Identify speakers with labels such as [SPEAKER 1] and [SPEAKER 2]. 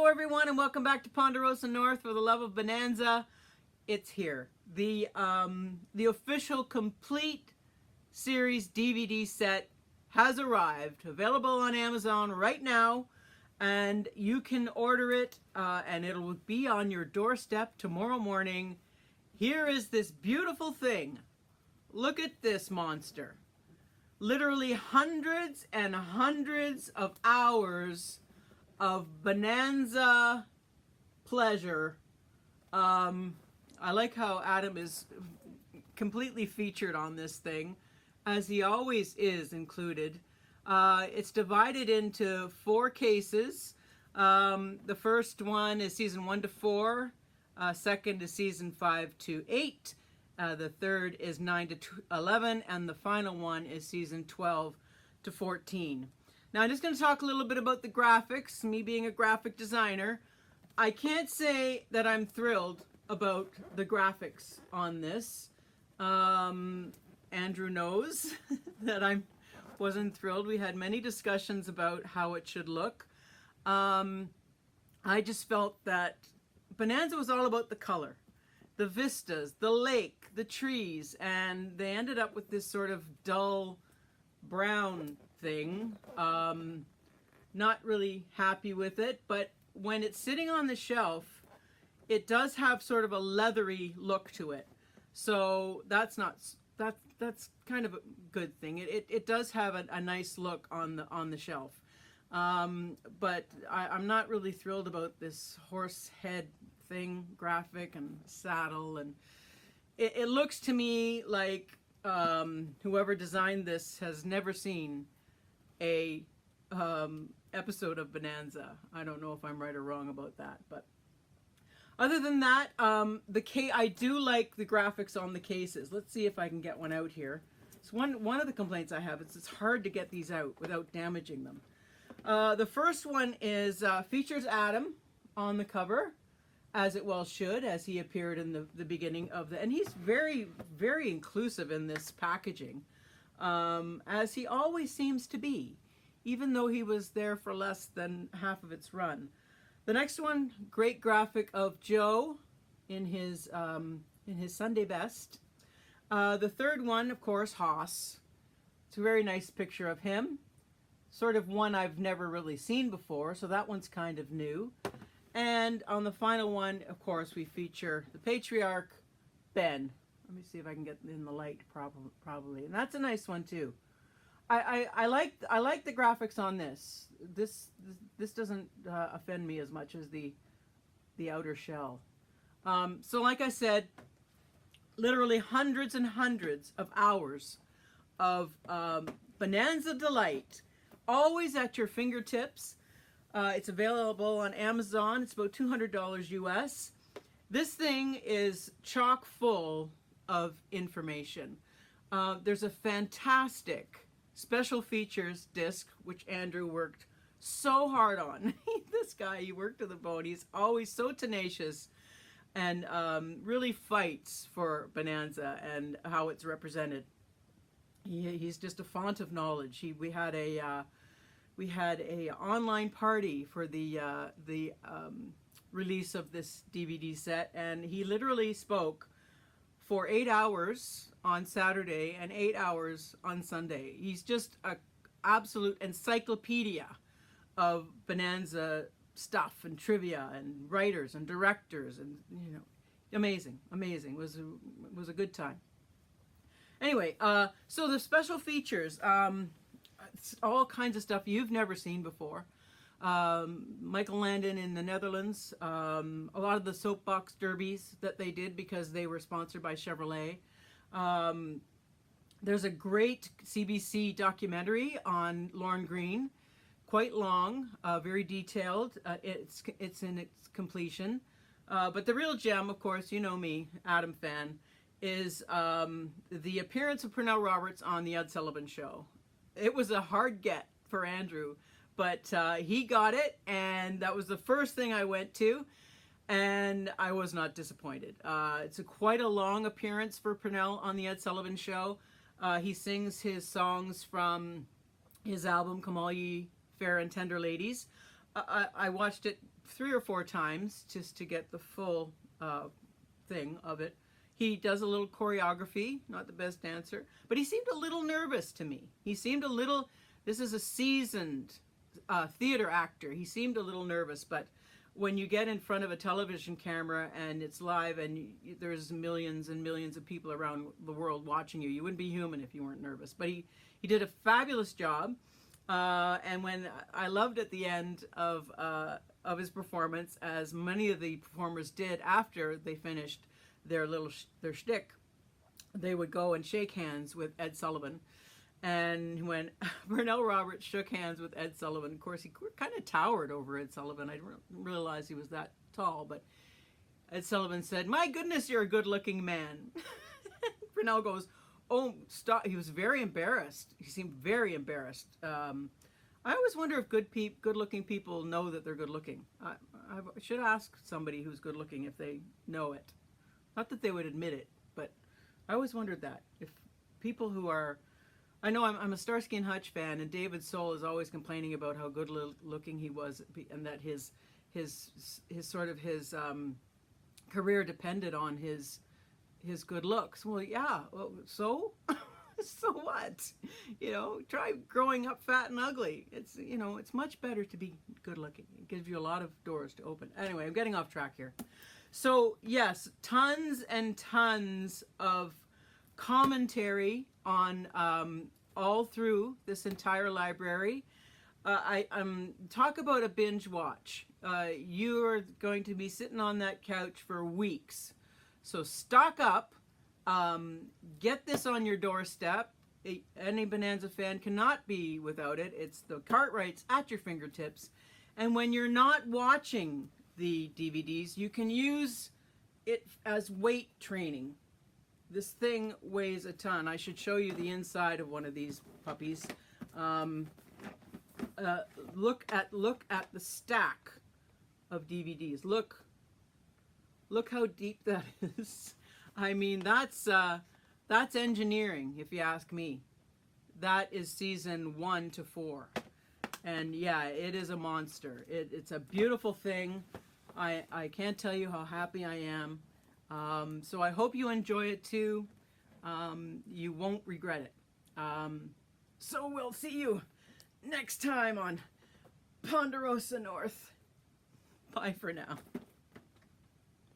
[SPEAKER 1] everyone, and welcome back to Ponderosa North for the love of Bonanza. It's here. The official complete series DVD set has arrived, available on Amazon right now, and you can order it, and it'll be on your doorstep tomorrow morning. Here is this beautiful thing. Look at this monster. Literally hundreds and hundreds of hours of Bonanza pleasure. I like how Adam is completely featured on this thing, as he always is included. It's divided into 4 cases. The first one is season 1 to 4. Second is season 5 to 8. The third is 9 to 11. And the final one is season 12 to 14. Now I'm just going to talk a little bit about the graphics. Me being a graphic designer, I can't say that I'm thrilled about the graphics on this. Andrew knows that I wasn't thrilled. We had many discussions about how it should look. I just felt that Bonanza was all about the color, the vistas, the lake, the trees, and they ended up with this sort of dull brown thing. Not really happy with it, but when it's sitting on the shelf, it does have sort of a leathery look to it. So that's kind of a good thing. It does have a nice look on the shelf. But I'm not really thrilled about this horse head thing, graphic and saddle, and it looks to me like whoever designed this has never seen a episode of Bonanza. I don't know if I'm right or wrong about that, but other than that, I do like the graphics on the cases. Let's see if I can get one out here. It's one of the complaints I have is it's hard to get these out without damaging them. The first one is features Adam on the cover, as it well should, as he appeared in the beginning of and he's very, very inclusive in this packaging, as he always seems to be, even though he was there for less than half of its run. The next one, great graphic of Joe in his Sunday best. The third one, of course, Haas. It's a very nice picture of him. Sort of one I've never really seen before, so that one's kind of new. And on the final one, of course, we feature the patriarch, Ben. Let me see if I can get in the light probably. And that's a nice one too. I like the graphics on this. This doesn't offend me as much as the outer shell. So like I said, literally hundreds and hundreds of hours of Bonanza delight, always at your fingertips. It's available on Amazon. It's about $200 US. This thing is chock full of information. There's a fantastic special features disc, which Andrew worked so hard on. This guy, he worked to the bone. He's always so tenacious and really fights for Bonanza and how it's represented. He's just a font of knowledge. We had a online party for the release of this DVD set, and he literally spoke for 8 hours on Saturday and 8 hours on Sunday. He's just an absolute encyclopedia of Bonanza stuff and trivia and writers and directors, and amazing. It was a good time. Anyway, so the special features, it's all kinds of stuff you've never seen before. Michael Landon in the Netherlands, a lot of the soapbox derbies that they did because they were sponsored by Chevrolet. There's a great CBC documentary on Lauren Green, quite long, very detailed. It's in its completion. But the real gem, of course, you know me, Adam fan, is the appearance of Pernell Roberts on the Ed Sullivan Show. It was a hard get for Andrew, but he got it, and that was the first thing I went to, and I was not disappointed. It's quite a long appearance for Pernell on the Ed Sullivan Show. He sings his songs from his album Come All Ye Fair and Tender Ladies. I watched it 3 or 4 times just to get the full thing of it. He does a little choreography, not the best dancer, but he seemed a little nervous to me. He seemed a little, this is a seasoned theater actor. He seemed a little nervous, but when you get in front of a television camera and it's live and there's millions and millions of people around the world watching you, you wouldn't be human if you weren't nervous. But he did a fabulous job. And when I loved at the end of his performance, as many of the performers did after they finished their shtick, they would go and shake hands with Ed Sullivan. And when Pernell Roberts shook hands with Ed Sullivan, of course, he kind of towered over Ed Sullivan. I didn't realize he was that tall, but Ed Sullivan said, "My goodness, you're a good-looking man." Pernell goes, "Oh, stop." He was very embarrassed. He seemed very embarrassed. I always wonder if good-looking people know that they're good-looking. I should ask somebody who's good-looking if they know it. Not that they would admit it, but I always wondered that. If people who are... I know I'm a Starsky and Hutch fan, and David Soul is always complaining about how good-looking he was, and that his career depended on his good looks. Well, yeah. Well, so so what? Try growing up fat and ugly. It's much better to be good-looking. It gives you a lot of doors to open. Anyway, I'm getting off track here. So yes, tons and tons of commentary on all through this entire library. Talk about a binge watch. You are going to be sitting on that couch for weeks. So stock up. Get this on your doorstep. Any Bonanza fan cannot be without it. It's the Cartwrights at your fingertips. And when you're not watching the DVDs, you can use it as weight training. This thing weighs a ton. I should show you the inside of one of these puppies. Look at the stack of DVDs. Look how deep that is. I mean, that's engineering, if you ask me. That is season 1 to 4. And yeah, it is a monster. It's a beautiful thing. I can't tell you how happy I am. So I hope you enjoy it too. You won't regret it. So we'll see you next time on Ponderosa North. Bye for now.